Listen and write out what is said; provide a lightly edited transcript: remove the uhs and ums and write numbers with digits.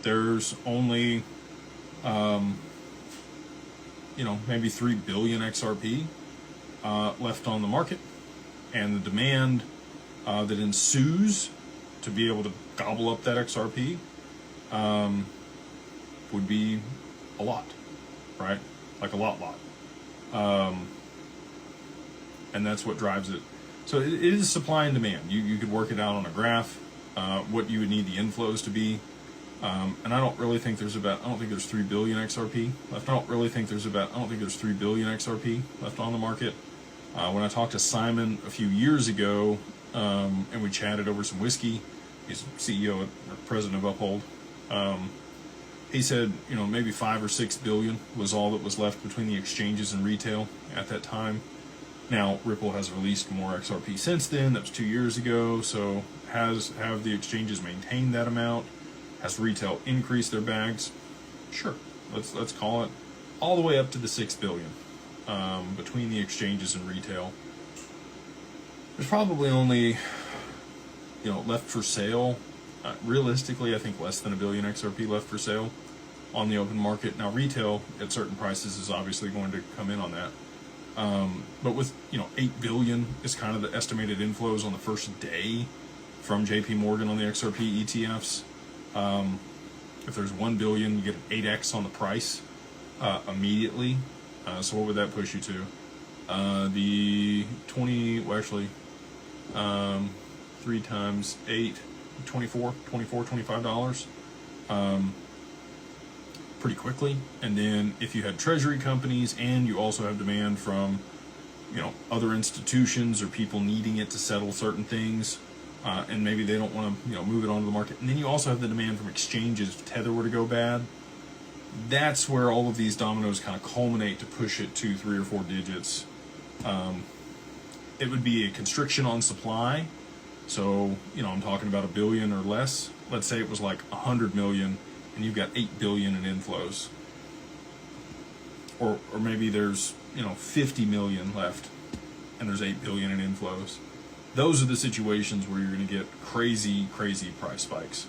there's only, maybe 3 billion XRP left on the market, and the demand that ensues to be able to gobble up that XRP would be a lot, right? Like a lot. And that's what drives it. So it is supply and demand. You could work it out on a graph, what you would need the inflows to be. And I don't really think there's 3 billion XRP left. I don't think there's 3 billion XRP left on the market. When I talked to Simon a few years ago, and we chatted over some whiskey, he's CEO or president of Uphold, he said, maybe 5 or 6 billion was all that was left between the exchanges and retail at that time. Now, Ripple has released more XRP since then. That was 2 years ago. So have the exchanges maintained that amount? Has retail increased their bags? Sure. Let's call it all the way up to the 6 billion between the exchanges and retail. There's probably only left for sale. Realistically, I think less than 1 billion XRP left for sale on the open market. Now, retail at certain prices is obviously going to come in on that. But with 8 billion is kind of the estimated inflows on the first day from JP Morgan on the XRP ETFs. If there's 1 billion, you get an 8x on the price immediately. So what would that push you to? The 3 times 8, $25 pretty quickly. And then if you had treasury companies and you also have demand from other institutions or people needing it to settle certain things, and maybe they don't want to move it onto the market, and then you also have the demand from exchanges if Tether were to go bad, that's where all of these dominoes kind of culminate to push it to 3 or 4 digits. It would be a constriction on supply. So, I'm talking about 1 billion or less. Let's say it was like 100 million and you've got 8 billion in inflows. Or maybe there's, 50 million left and there's 8 billion in inflows. Those are the situations where you're going to get crazy price spikes.